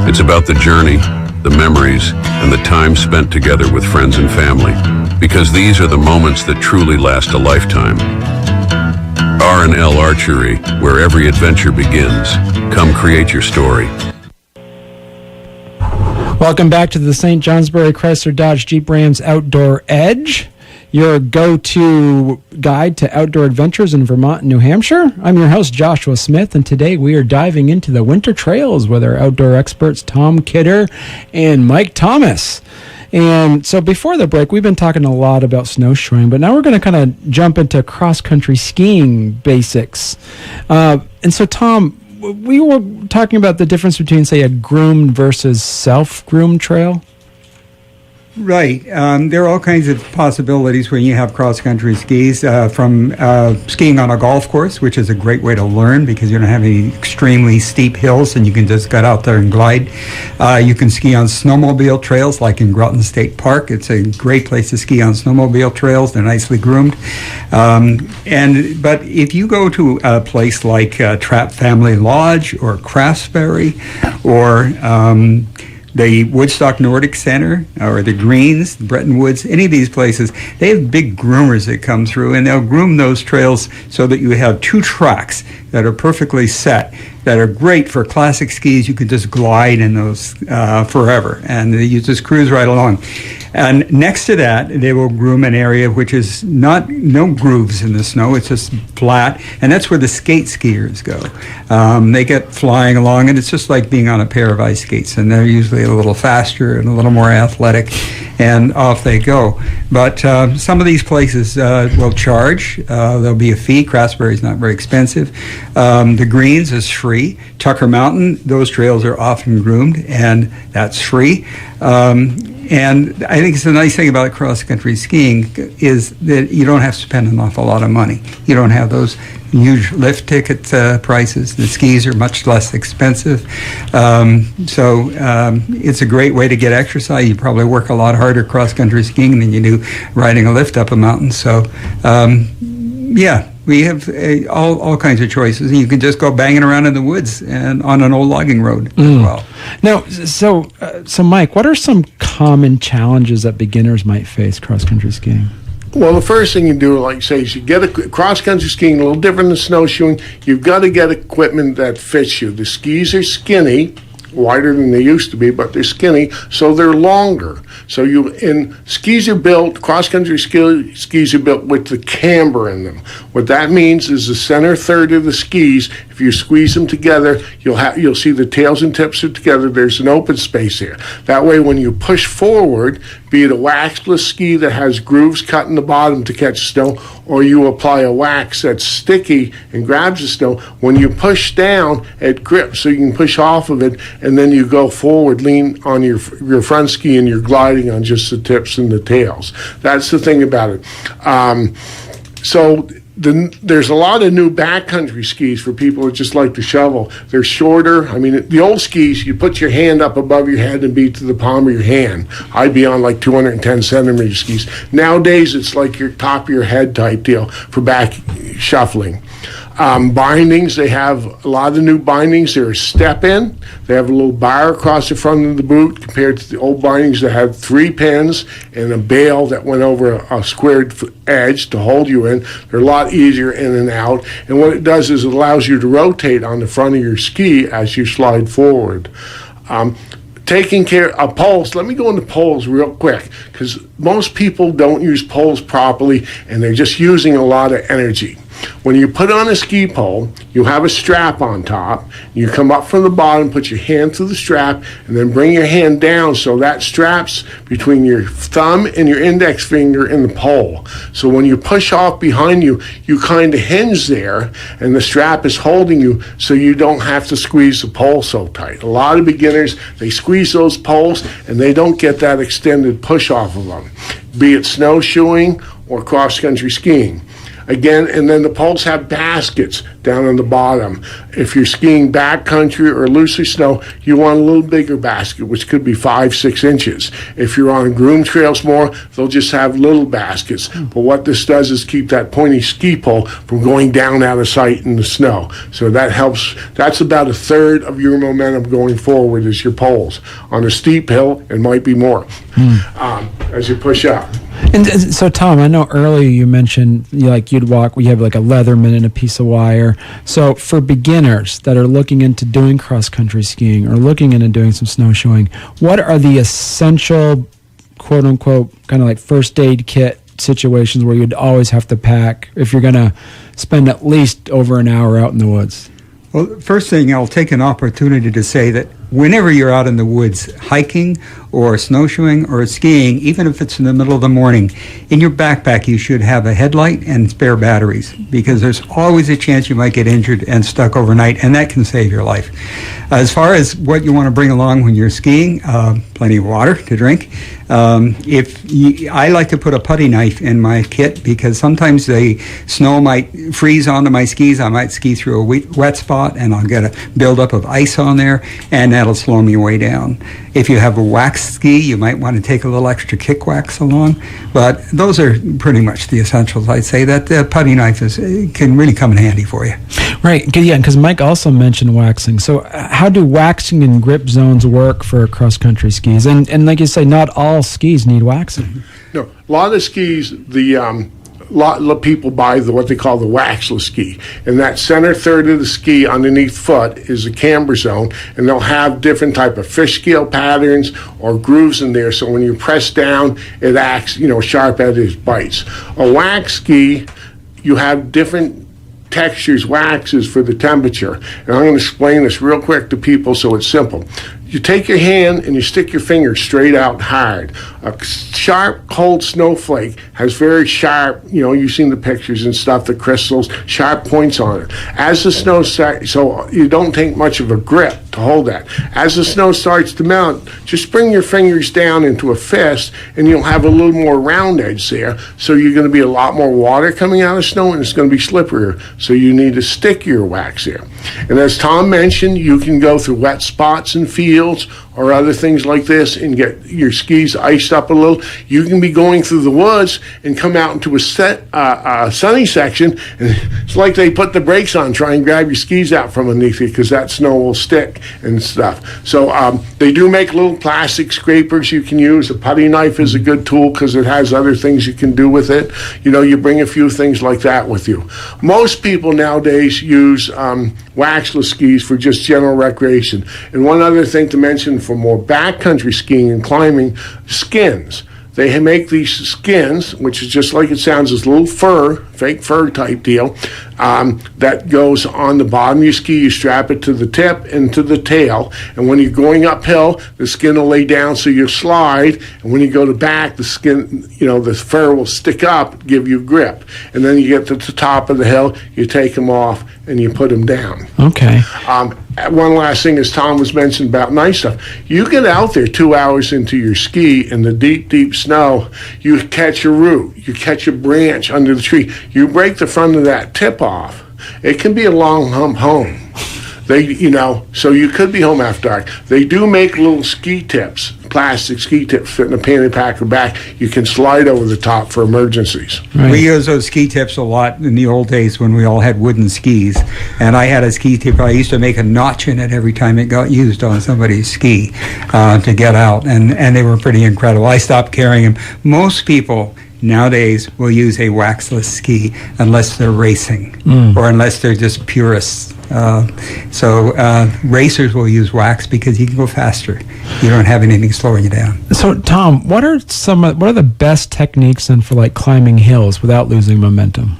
It's about the journey, the memories, and the time spent together with friends and family, because these are the moments that truly last a lifetime. R&L Archery, where every adventure begins. Come create your story. Welcome back to the St. Johnsbury Chrysler Dodge Jeep Rams Outdoor Edge, your go-to guide to outdoor adventures in Vermont and New Hampshire. I'm your host, Joshua Smith, and today we are diving into the winter trails with our outdoor experts, Tom Kidder and Mike Thomas. And so before the break, we've been talking a lot about snowshoeing, but now we're going to kind of jump into cross-country skiing basics. And so, Tom, we were talking about the difference between, say, a groomed versus self-groomed trail. Right. There are all kinds of possibilities when you have cross-country skis, from skiing on a golf course, which is a great way to learn because you don't have any extremely steep hills and you can just get out there and glide. You can ski on snowmobile trails like in Groton State Park. It's a great place to ski on snowmobile trails. They're nicely groomed. But if you go to a place like Trapp Family Lodge or Craftsbury or the Woodstock Nordic Center or the Greens, Bretton Woods, any of these places, they have big groomers that come through, and they'll groom those trails so that you have 2 tracks that are perfectly set, that are great for classic skis. You can just glide in those forever, and you just cruise right along. And next to that, they will groom an area which is no grooves in the snow. It's just flat, and that's where the skate skiers go. They get flying along, and it's just like being on a pair of ice skates, and they're usually a little faster and a little more athletic, and off they go. But some of these places will charge. There'll be a fee. Craftsbury's not very expensive. The Greens is free. Tucker Mountain, those trails are often groomed, and that's free. And I think it's the nice thing about cross-country skiing is that you don't have to spend an awful lot of money. You don't have those huge lift ticket prices. The skis are much less expensive. So it's a great way to get exercise. You probably work a lot harder cross-country skiing than you do riding a lift up a mountain. So, yeah. We have all kinds of choices, and you can just go banging around in the woods and on an old logging road as well. Now, so Mike, what are some common challenges that beginners might face cross-country skiing? Well, the first thing you do, like I say, is you get a cross-country skiing, a little different than snowshoeing. You've got to get equipment that fits you. The skis are skinny, wider than they used to be, but they're skinny, so they're longer. So skis are built, cross-country skis are built with the camber in them. What that means is the center third of the skis, if you squeeze them together, you'll see the tails and tips are together. There's an open space there. That way, when you push forward, be it a waxless ski that has grooves cut in the bottom to catch snow, or you apply a wax that's sticky and grabs the snow, when you push down, it grips so you can push off of it, and then you go forward, lean on your front ski, and you're gliding on just the tips and the tails. That's the thing about it. There's a lot of new backcountry skis for people who just like to shovel. They're shorter. I mean, the old skis, you put your hand up above your head and be to the palm of your hand. I'd be on like 210 centimeter skis. Nowadays, it's like your top of your head type deal for back shuffling. Bindings, they have a lot of new bindings. They're a step in. They have a little bar across the front of the boot compared to the old bindings that had 3 pins and a bail that went over a squared edge to hold you in. They're a lot easier in and out. And what it does is it allows you to rotate on the front of your ski as you slide forward. Taking care of poles, let me go into poles real quick, because most people don't use poles properly and they're just using a lot of energy. When you put on a ski pole, you have a strap on top. You come up from the bottom, put your hand through the strap, and then bring your hand down so that strap's between your thumb and your index finger in the pole. So when you push off behind you, you kind of hinge there, and the strap is holding you so you don't have to squeeze the pole so tight. A lot of beginners, they squeeze those poles, and they don't get that extended push off of them, be it snowshoeing or cross-country skiing. Again, and then the poles have baskets down on the bottom. If you're skiing backcountry or loosely snow, you want a little bigger basket, which could be 5-6 inches. If you're on groomed trails more, they'll just have little baskets. But what this does is keep that pointy ski pole from going down out of sight in the snow. So that helps. That's about a third of your momentum going forward is your poles. On a steep hill, it might be more as you push up. And so, Tom, I know earlier you mentioned you'd walk, we have like a Leatherman and a piece of wire. So for beginners that are looking into doing cross-country skiing or looking into doing some snowshoeing, what are the essential, quote-unquote, kind of like first aid kit situations where you'd always have to pack if you're going to spend at least over an hour out in the woods? Well, first thing, I'll take an opportunity to say that whenever you're out in the woods, hiking or snowshoeing or skiing, even if it's in the middle of the morning, in your backpack you should have a headlight and spare batteries, because there's always a chance you might get injured and stuck overnight, and that can save your life. As far as what you want to bring along when you're skiing, plenty of water to drink. I like to put a putty knife in my kit, because sometimes the snow might freeze onto my skis. I might ski through a wet spot and I'll get a buildup of ice on there, and that'll slow me way down. If you have a wax ski, you might want to take a little extra kick wax along, but those are pretty much the essentials. I'd say that the putty knife can really come in handy for you. Right, yeah, because Mike also mentioned waxing. So how do waxing and grip zones work for cross-country skis? And like you say, not all skis need waxing. No, a lot of skis, a lot of people buy what they call the waxless ski, and that center third of the ski underneath foot is the camber zone, and they'll have different type of fish scale patterns or grooves in there, so when you press down, it acts, sharp edged bites. A wax ski, you have different textures, waxes for the temperature, and I'm going to explain this real quick to people so it's simple. You take your hand and you stick your finger straight out hard. A sharp, cold snowflake has very sharp, you've seen the pictures and stuff, the crystals, sharp points on it. As the snow starts, so you don't take much of a grip to hold that. As the snow starts to melt, just bring your fingers down into a fist and you'll have a little more round edge there. So you're going to be a lot more water coming out of snow, and it's going to be slipperier. So you need to stick your wax there. And as Tom mentioned, you can go through wet spots and fields or other things like this and get your skis iced up a little. You can be going through the woods and come out into a sunny section, and it's like they put the brakes on, try and grab your skis out from underneath you, because that snow will stick and stuff. So they do make little plastic scrapers you can use. A putty knife is a good tool because it has other things you can do with it. You bring a few things like that with you. Most people nowadays use waxless skis for just general recreation. And one other thing to mention for more backcountry skiing and climbing, skins. They make these skins, which is just like it sounds, this little fur, fake fur type deal, that goes on the bottom of your ski. You strap it to the tip and to the tail, and when you're going uphill, the skin will lay down so you'll slide, and when you go to back, the skin, the fur will stick up, give you grip. And then you get to the top of the hill, you take them off, and you put them down. Okay. One last thing, as Tom was mentioning about nice stuff, you get out there 2 hours into your ski in the deep, deep snow, you catch a root, you catch a branch under the tree, you break the front of that tip off. It can be a long hump home. So you could be home after dark. They do make little ski tips, plastic ski tips fit in a panty pack or back. You can slide over the top for emergencies. Right. We use those ski tips a lot in the old days when we all had wooden skis. And I had a ski tip. I used to make a notch in it every time it got used on somebody's ski to get out. And they were pretty incredible. I stopped carrying them. Most people nowadays will use a waxless ski unless they're racing or unless they're just purists. So racers will use wax because you can go faster. You don't have anything slowing you down. So, Tom, what are the best techniques then for climbing hills without losing momentum?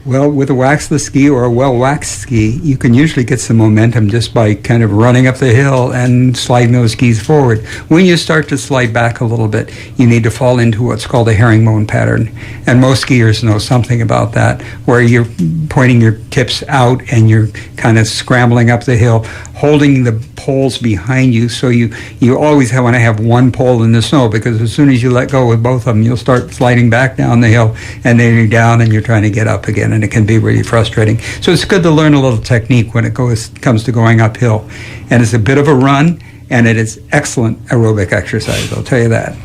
Well, with a waxless ski or a well-waxed ski, you can usually get some momentum just by kind of running up the hill and sliding those skis forward. When you start to slide back a little bit, you need to fall into what's called a herringbone pattern. And most skiers know something about that, where you're pointing your tips out and you're kind of scrambling up the hill, holding the poles behind you, so you always want to have one pole in the snow, because as soon as you let go with both of them, you'll start sliding back down the hill, and then you're down and you're trying to get up again, and it can be really frustrating. So it's good to learn a little technique when it comes to going uphill. And it's a bit of a run, and it is excellent aerobic exercise, I'll tell you that.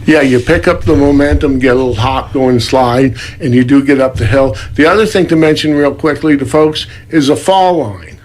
Yeah, you pick up the momentum, get a little hop, go and slide, and you do get up the hill. The other thing to mention real quickly to folks is a fall line.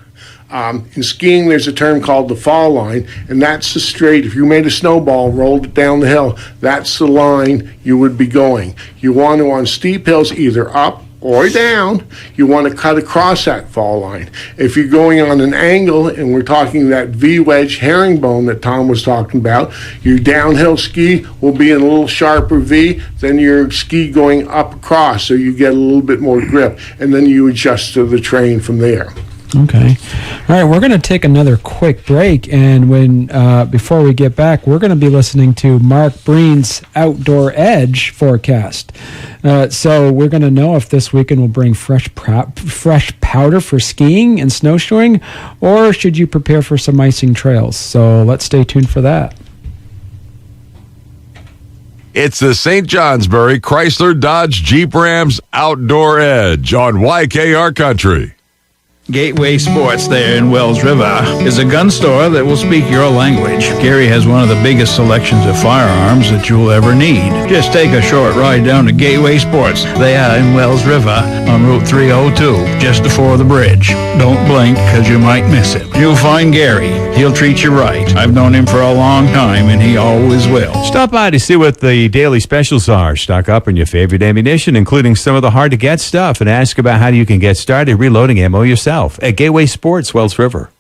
In skiing, there's a term called the fall line, and that's the straight. If you made a snowball, rolled it down the hill, that's the line you would be going. You want to, on steep hills, either up or down, you want to cut across that fall line. If you're going on an angle, and we're talking that V-wedge herringbone that Tom was talking about, your downhill ski will be in a little sharper V than your ski going up across, so you get a little bit more grip, and then you adjust to the terrain from there. Okay. All right, we're going to take another quick break, and before we get back, we're going to be listening to Mark Breen's Outdoor Edge forecast. So we're going to know if this weekend will bring fresh powder for skiing and snowshoeing, or should you prepare for some icing trails. So let's stay tuned for that. It's the St. Johnsbury Chrysler Dodge Jeep Rams Outdoor Edge on YKR Country. Gateway Sports there in Wells River is a gun store that will speak your language. Gary has one of the biggest selections of firearms that you'll ever need. Just take a short ride down to Gateway Sports. They are in Wells River on Route 302, just before the bridge. Don't blink, because you might miss it. You'll find Gary. He'll treat you right. I've known him for a long time, and he always will. Stop by to see what the daily specials are. Stock up on your favorite ammunition, including some of the hard-to-get stuff, and ask about how you can get started reloading ammo yourself at Gateway Sports, Wells River.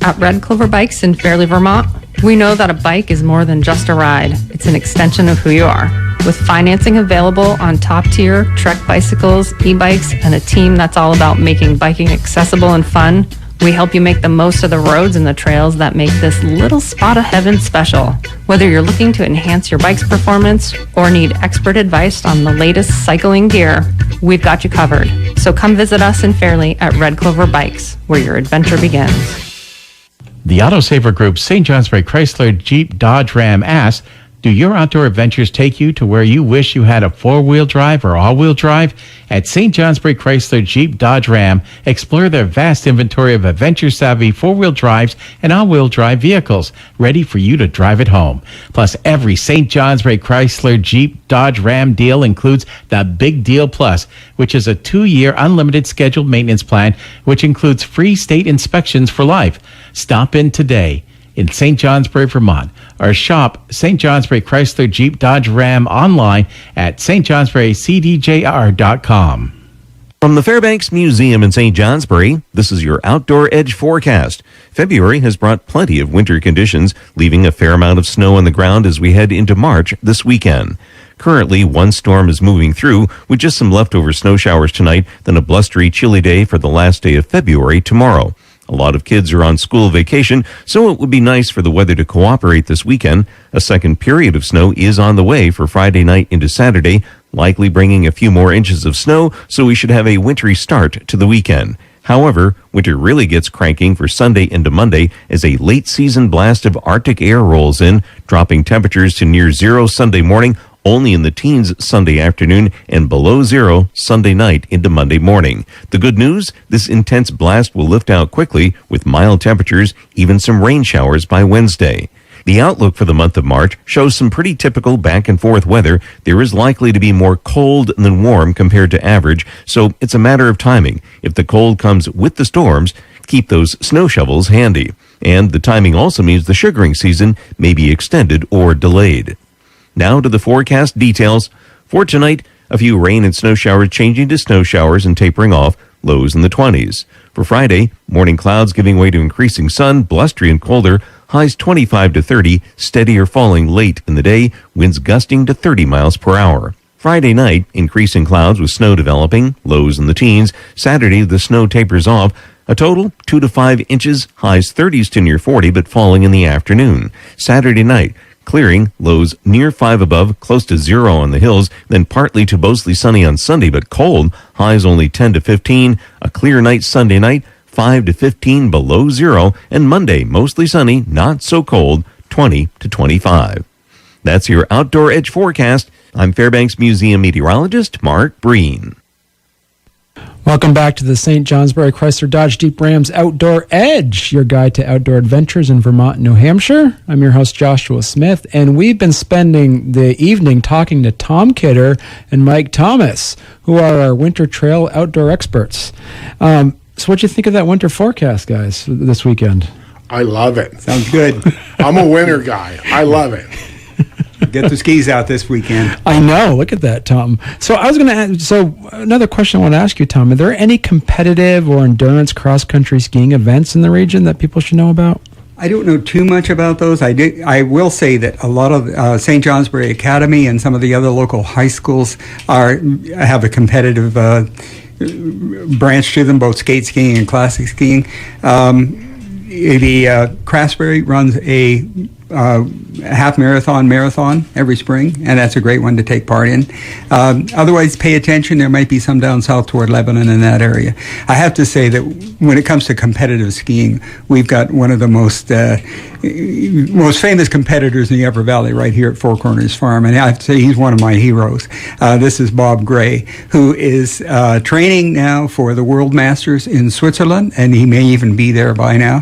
At Red Clover Bikes in Fairleigh, Vermont, we know that a bike is more than just a ride. It's an extension of who you are. With financing available on top-tier Trek bicycles, e-bikes, and a team that's all about making biking accessible and fun, we help you make the most of the roads and the trails that make this little spot of heaven special. Whether you're looking to enhance your bike's performance or need expert advice on the latest cycling gear, we've got you covered. So come visit us in Fairleigh at Red Clover Bikes, where your adventure begins. The Autosaver Group St. Johnsbury Chrysler Jeep Dodge Ram asks, do your outdoor adventures take you to where you wish you had a four-wheel drive or all-wheel drive? At St. Johnsbury Chrysler Jeep Dodge Ram, explore their vast inventory of adventure-savvy four-wheel drives and all-wheel drive vehicles, ready for you to drive at home. Plus, every St. Johnsbury Chrysler Jeep Dodge Ram deal includes the Big Deal Plus, which is a 2-year unlimited scheduled maintenance plan, which includes free state inspections for life. Stop in today in St. Johnsbury, Vermont, or shop St. Johnsbury Chrysler Jeep Dodge Ram online at stjohnsburycdjr.com. From the Fairbanks Museum in St. Johnsbury, this is your Outdoor Edge forecast. February has brought plenty of winter conditions, leaving a fair amount of snow on the ground as we head into March this weekend. Currently, one storm is moving through with just some leftover snow showers tonight, then a blustery, chilly day for the last day of February tomorrow. A lot of kids are on school vacation, so it would be nice for the weather to cooperate this weekend. A second period of snow is on the way for Friday night into Saturday, likely bringing a few more inches of snow, so we should have a wintry start to the weekend. However, winter really gets cranking for Sunday into Monday as a late-season blast of Arctic air rolls in, dropping temperatures to near zero Sunday morning, only in the teens Sunday afternoon, and below zero Sunday night into Monday morning. The good news, this intense blast will lift out quickly with mild temperatures, even some rain showers by Wednesday. The outlook for the month of March shows some pretty typical back-and-forth weather. There is likely to be more cold than warm compared to average, so it's a matter of timing. If the cold comes with the storms, keep those snow shovels handy. And the timing also means the sugaring season may be extended or delayed. Now to the forecast details. For tonight, a few rain and snow showers changing to snow showers and tapering off, lows in the 20s. For Friday, morning clouds giving way to increasing sun, blustery and colder, highs 25 to 30, steady or falling late in the day, winds gusting to 30 miles per hour. Friday night, increasing clouds with snow developing, lows in the teens. Saturday, the snow tapers off, a total 2 to 5 inches, highs 30s to near 40, but falling in the afternoon. Saturday night, clearing, lows near 5 above, close to 0 on the hills, then partly to mostly sunny on Sunday, but cold, highs only 10 to 15. A clear night Sunday night, 5 to 15 below 0, and Monday, mostly sunny, not so cold, 20 to 25. That's your Outdoor Edge forecast. I'm Fairbanks Museum meteorologist Mark Breen. Welcome back to the St. Johnsbury Chrysler Dodge Jeep Rams Outdoor Edge, your guide to outdoor adventures in Vermont and New Hampshire. I'm your host, Joshua Smith, and we've been spending the evening talking to Tom Kidder and Mike Thomas, who are our winter trail outdoor experts. So what'd you think of that winter forecast, guys, this weekend? I love it. Sounds good. I'm a winter guy. I love it. Get the skis out this weekend. I know. Look at that, Tom. So I was going to ask, so another question I want to ask you, Tom, are there any competitive or endurance cross-country skiing events in the region that people should know about? I don't know too much about those. I will say that a lot of St. Johnsbury Academy and some of the other local high schools have a competitive branch to them, both skate skiing and classic skiing. The Craftsbury runs a half marathon every spring, and that's a great one to take part in. Otherwise, pay attention. There might be some down south toward Lebanon in that area. I have to say that when it comes to competitive skiing, we've got one of the most famous competitors in the Upper Valley right here at Four Corners Farm, and I have to say he's one of my heroes. This is Bob Gray, who is training now for the World Masters in Switzerland, and he may even be there by now.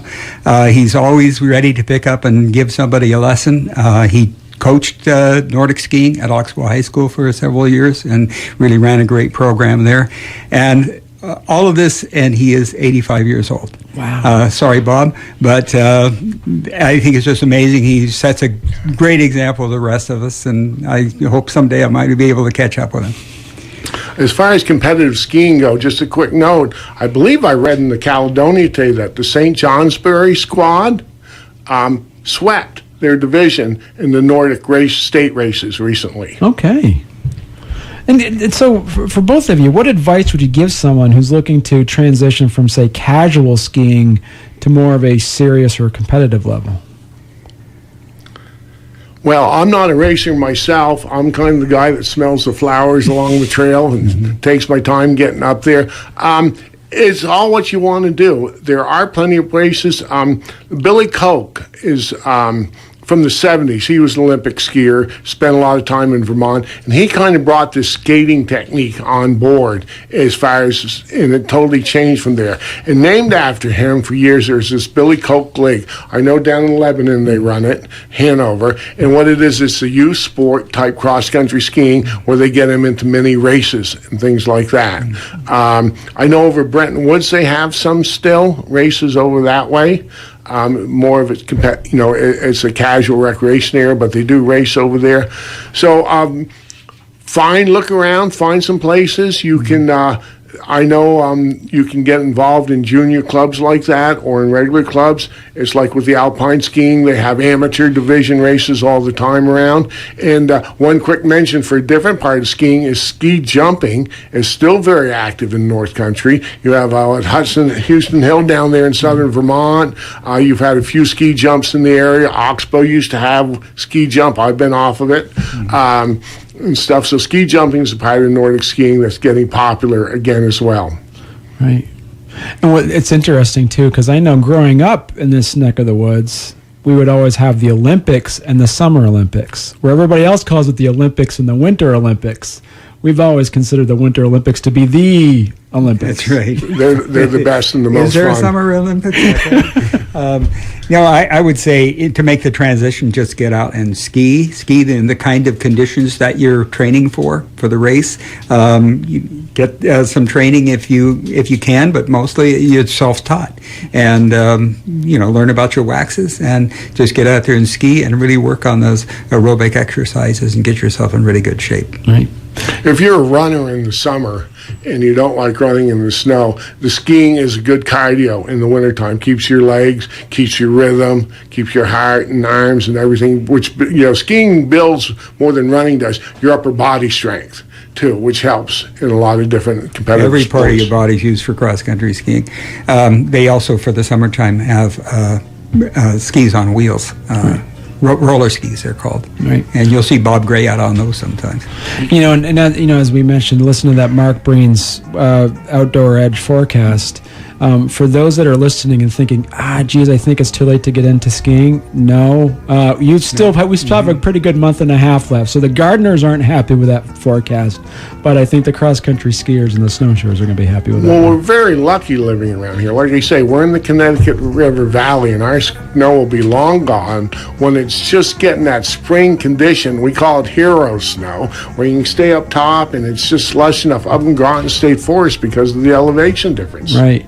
He's always ready to pick up and give somebody a lesson. He coached Nordic skiing at Oxbow High School for several years and really ran a great program there. And all of this, and he is 85 years old. Wow. Sorry, Bob, but I think it's just amazing. He sets a great example of the rest of us, and I hope someday I might be able to catch up with him. As far as competitive skiing go, just a quick note, I believe I read in the Caledonia today that the St. Johnsbury squad swept their division in the Nordic state races recently. Okay. And so for both of you, what advice would you give someone who's looking to transition from, say, casual skiing to more of a serious or competitive level? Well, I'm not a racer myself. I'm kind of the guy that smells the flowers along the trail and takes my time getting up there. It's all what you want to do. There are plenty of races. Billy Koch is from the 70s. He was an Olympic skier, spent a lot of time in Vermont, and he kind of brought this skating technique on board as far as, and it totally changed from there. And named after him for years, there's this Billy Koch Lake. I know down in Lebanon they run it, Hanover, and what it is, it's a youth sport type cross-country skiing where they get them into mini races and things like that. I know over Brenton Woods they have some still races over that way. More of it's it's a casual recreation area, but they do race over there. So look around, find some places you can. I know you can get involved in junior clubs like that or in regular clubs. It's like with the alpine skiing, they have amateur division races all the time around. And one quick mention for a different part of skiing is ski jumping is still very active in North Country. You have at Houston Hill down there in southern Vermont. You've had a few ski jumps in the area. Oxbow used to have ski jump. I've been off of it. And stuff. So ski jumping is a part of Nordic skiing that's getting popular again as well. Right. And it's interesting, too, because I know growing up in this neck of the woods, we would always have the Olympics and the Summer Olympics, where everybody else calls it the Olympics and the Winter Olympics. We've always considered the Winter Olympics to be the Olympics. That's right. They're the best and the most fun. Is there a Summer Olympics? I would say to make the transition, just get out and ski in the kind of conditions that you're training for the race. You get some training if you can, but mostly it's self-taught. And learn about your waxes and just get out there and ski and really work on those aerobic exercises and get yourself in really good shape. Right. If you're a runner in the summer and you don't like running in the snow, the skiing is a good cardio in the wintertime. Keeps your legs, keeps your rhythm, keeps your heart and arms and everything, which, skiing builds more than running does, your upper body strength too, which helps in a lot of different competitive Every sports. part of your body is used for cross-country skiing. They also, for the summertime, have skis on wheels. Roller skis, they're called. Right. And you'll see Bob Gray out on those sometimes. As we mentioned, listen to that Mark Breen's Outdoor Edge forecast. For those that are listening and thinking, geez, I think it's too late to get into skiing. No, we still have a pretty good month and a half left. So the gardeners aren't happy with that forecast, but I think the cross-country skiers and the snowshoers are going to be happy with that. Well, we're very lucky living around here. Like I say, we're in the Connecticut River Valley, and our snow will be long gone when it's just getting that spring condition. We call it hero snow, where you can stay up top and it's just slush enough up in Groton State Forest because of the elevation difference. Right.